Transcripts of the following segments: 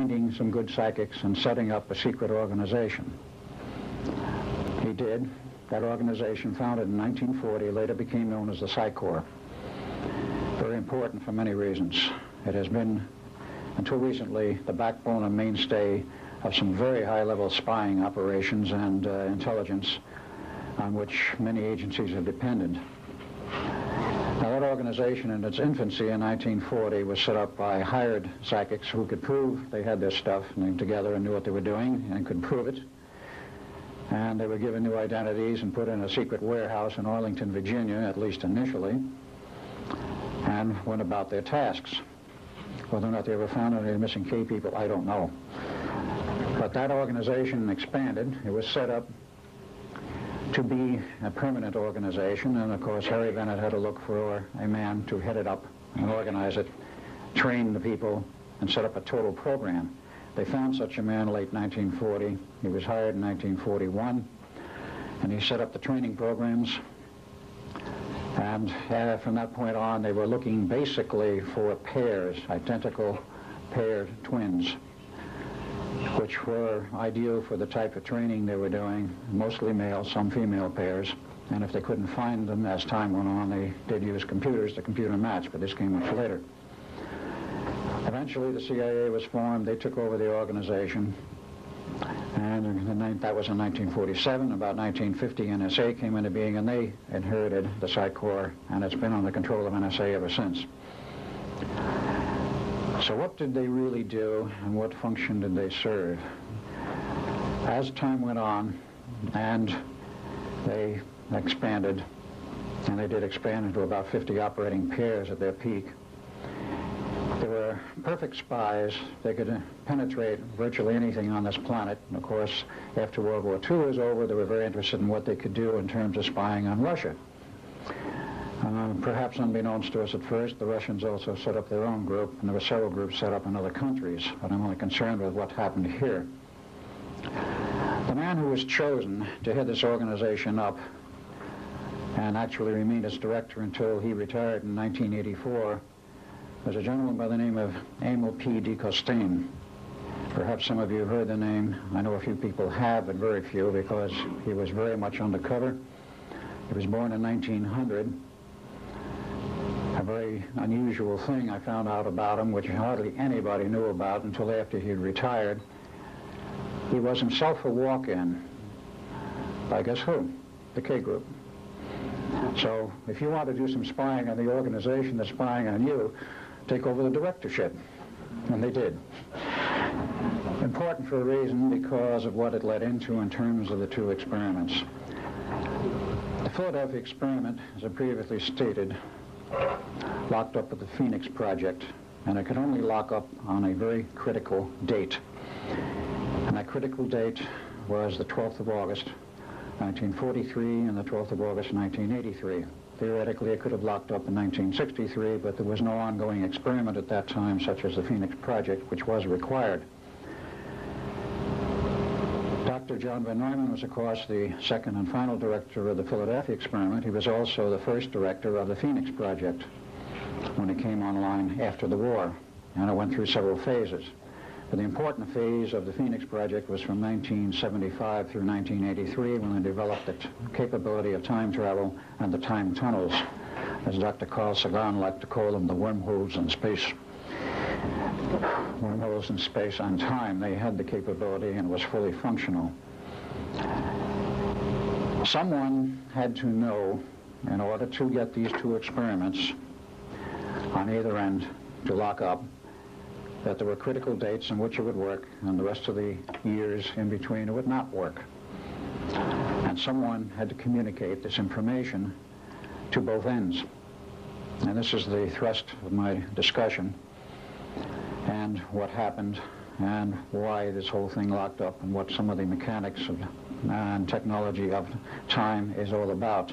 finding some good psychics and setting up a secret organization. He did. That organization, founded in 1940, later became known as the Psi Corps. Very important for many reasons. It has been, until recently, the backbone and mainstay of some very high-level spying operations and intelligence on which many agencies have depended. Now, that organization in its infancy in 1940 was set up by hired psychics who could prove they had their stuff and together and knew what they were doing and could prove it. And they were given new identities and put in a secret warehouse in Arlington, Virginia, at least initially, and went about their tasks. Whether or not they ever found any missing key people, I don't know. But that organization expanded. It was set up to be a permanent organization, and of course Harry Bennett had to look for a man to head it up and organize it, train the people, and set up a total program. They found such a man late 1940. He was hired in 1941, and he set up the training programs. And from that point on, they were looking basically for pairs, identical paired twins, which were ideal for the type of training they were doing, mostly male, some female pairs. And if they couldn't find them as time went on, they did use computers to computer match, but this came much later. Eventually, the CIA was formed. They took over the organization, and that was in 1947. About 1950, NSA came into being, and they inherited the Psi Corps, and it's been under control of NSA ever since. So what did they really do, and what function did they serve? As time went on, and they expanded, and they did expand into about 50 operating pairs at their peak. They were perfect spies. They could penetrate virtually anything on this planet. And of course, after World War II was over, they were very interested in what they could do in terms of spying on Russia. Perhaps unbeknownst to us at first, the Russians also set up their own group, and there were several groups set up in other countries, but I'm only concerned with what happened here. The man who was chosen to head this organization up and actually remained its director until he retired in 1984 was a gentleman by the name of Emil P. de Costain. Perhaps some of you have heard the name. I know a few people have, but very few, because he was very much undercover. He was born in 1900. A very unusual thing I found out about him, which hardly anybody knew about until after he had retired. He was himself a walk-in by guess who? The K Group. So if you want to do some spying on the organization that's spying on you, take over the directorship. And they did. Important for a reason, because of what it led into in terms of the two experiments. The Philadelphia experiment, as I previously stated, locked up with the Phoenix Project, and it could only lock up on a very critical date. And that critical date was the 12th of August, 1943, and the 12th of August, 1983. Theoretically, it could have locked up in 1963, but there was no ongoing experiment at that time, such as the Phoenix Project, which was required. Dr. John Van Neumann was, of course, the second and final director of the Philadelphia experiment. He was also the first director of the Phoenix Project when it came online after the war, and it went through several phases. But the important phase of the Phoenix Project was from 1975 through 1983, when they developed the capability of time travel and the time tunnels, as Dr. Carl Sagan liked to call them, the wormholes in space. Wormholes in space and time. They had the capability and was fully functional. Someone had to know, in order to get these two experiments on either end to lock up, that there were critical dates in which it would work, and the rest of the years in between it would not work. And someone had to communicate this information to both ends. And this is the thrust of my discussion, and what happened, and why this whole thing locked up, and what some of the mechanics of, and technology of time is all about.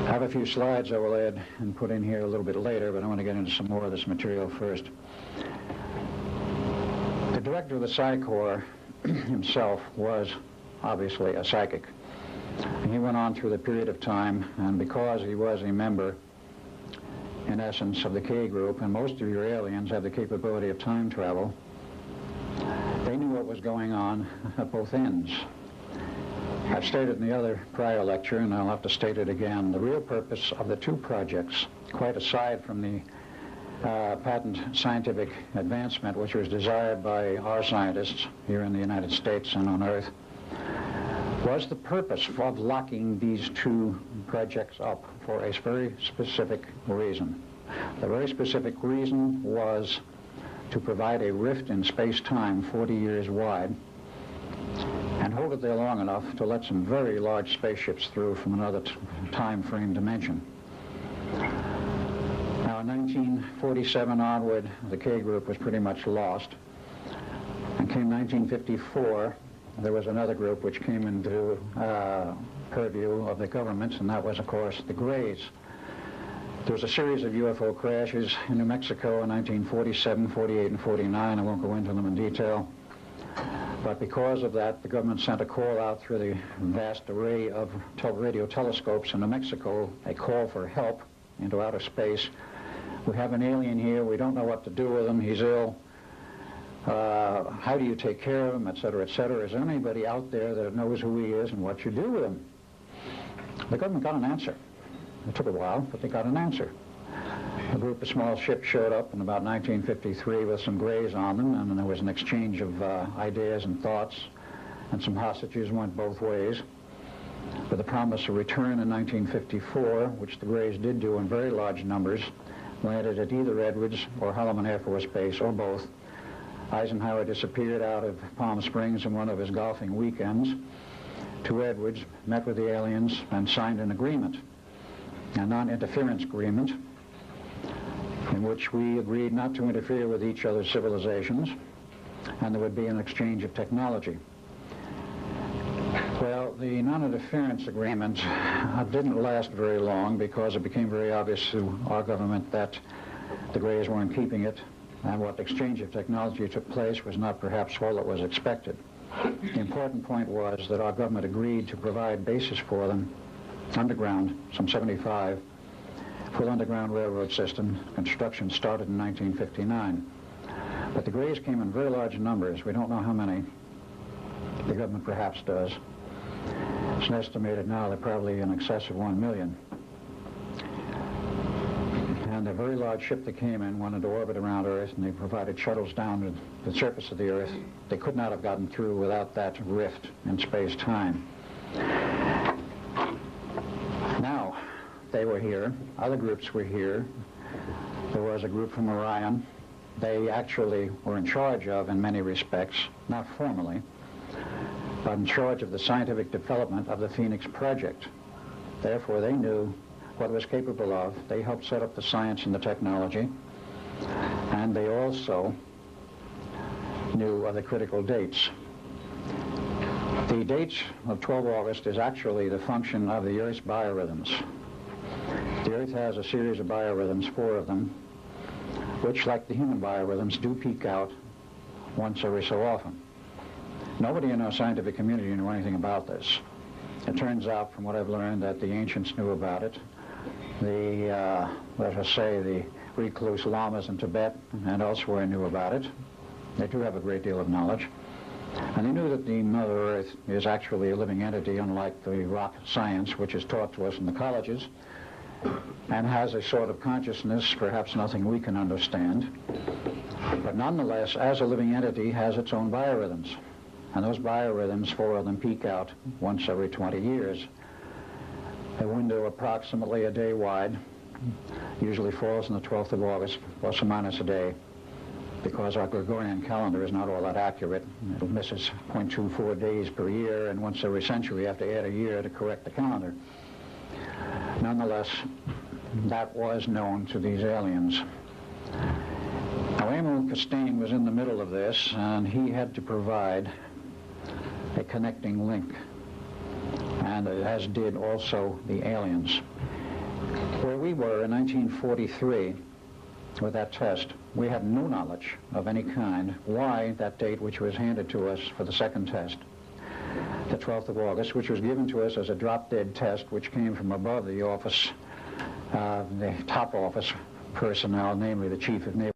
I have a few slides I will add and put in here a little bit later, but I want to get into some more of this material first. The director of the Psi Corps himself was obviously a psychic. And he went on through the period of time, and because he was a member, in essence, of the K group, and most of your aliens have the capability of time travel, they knew what was going on at both ends. I've stated in the other prior lecture, and I'll have to state it again, the real purpose of the two projects, quite aside from the patent scientific advancement which was desired by our scientists here in the United States and on Earth, was the purpose of locking these two projects up for a very specific reason. The very specific reason was to provide a rift in space-time 40 years wide and hold it there long enough to let some very large spaceships through from another time frame dimension. Now, in 1947 onward, the K group was pretty much lost. And came 1954, there was another group which came into purview of the government, and that was, of course, the Greys. There was a series of UFO crashes in New Mexico in 1947, 48, and 49. I won't go into them in detail. But because of that, the government sent a call out through the vast array of radio telescopes in New Mexico, a call for help into outer space. We have an alien here. We don't know what to do with him. He's ill. How do you take care of him, et cetera, et cetera? Is there anybody out there that knows who he is and what you do with him? The government got an answer. It took a while, but they got an answer. A group of small ships showed up in about 1953 with some Greys on them, and there was an exchange of ideas and thoughts, and some hostages went both ways, with the promise of return in 1954, which the Greys did do in very large numbers, landed at either Edwards or Holloman Air Force Base, or both. Eisenhower disappeared out of Palm Springs in one of his golfing weekends to Edwards, met with the aliens, and signed an agreement, a non-interference agreement, in which we agreed not to interfere with each other's civilizations, and there would be an exchange of technology. Well, the non-interference agreement didn't last very long because it became very obvious to our government that the Greys weren't keeping it, and what exchange of technology took place was not perhaps all that was expected. The important point was that our government agreed to provide bases for them underground, some 75, full underground railroad system. Construction started in 1959. But the Greys came in very large numbers. We don't know how many. The government perhaps does. It's estimated now they're probably in excess of 1 million. And a very large ship that came in went into orbit around Earth, and they provided shuttles down to the surface of the Earth. They could not have gotten through without that rift in space-time. Now, they were here. Other groups were here. There was a group from Orion. They actually were in charge of, in many respects, not formally, but in charge of the scientific development of the Phoenix Project. Therefore, they knew what it was capable of. They helped set up the science and the technology, and they also knew of the critical dates. The dates of 12 August is actually the function of the Earth's biorhythms. The Earth has a series of biorhythms, 4 of them, which, like the human biorhythms, do peak out once every so often. Nobody in our scientific community knew anything about this. It turns out, from what I've learned, that the ancients knew about it. The, let us say, the recluse lamas in Tibet and elsewhere knew about it. They do have a great deal of knowledge. And they knew that the Mother Earth is actually a living entity, unlike the rock science, which is taught to us in the colleges, and has a sort of consciousness, perhaps nothing we can understand. But nonetheless, as a living entity, has its own biorhythms. And those biorhythms, 4 of them, peak out once every 20 years. A window approximately a day wide, usually falls on the 12th of August, plus or minus a day, because our Gregorian calendar is not all that accurate. It misses 0.24 days per year, and once every century you have to add a year to correct the calendar. Nonetheless, that was known to these aliens. Now, Emil Castaigne was in the middle of this, and he had to provide a connecting link, and as did also the aliens. Where we were in 1943 with that test, we had no knowledge of any kind why that date, which was handed to us for the second test, the 12th of August, which was given to us as a drop-dead test, which came from above the office, the top office personnel, namely the chief of naval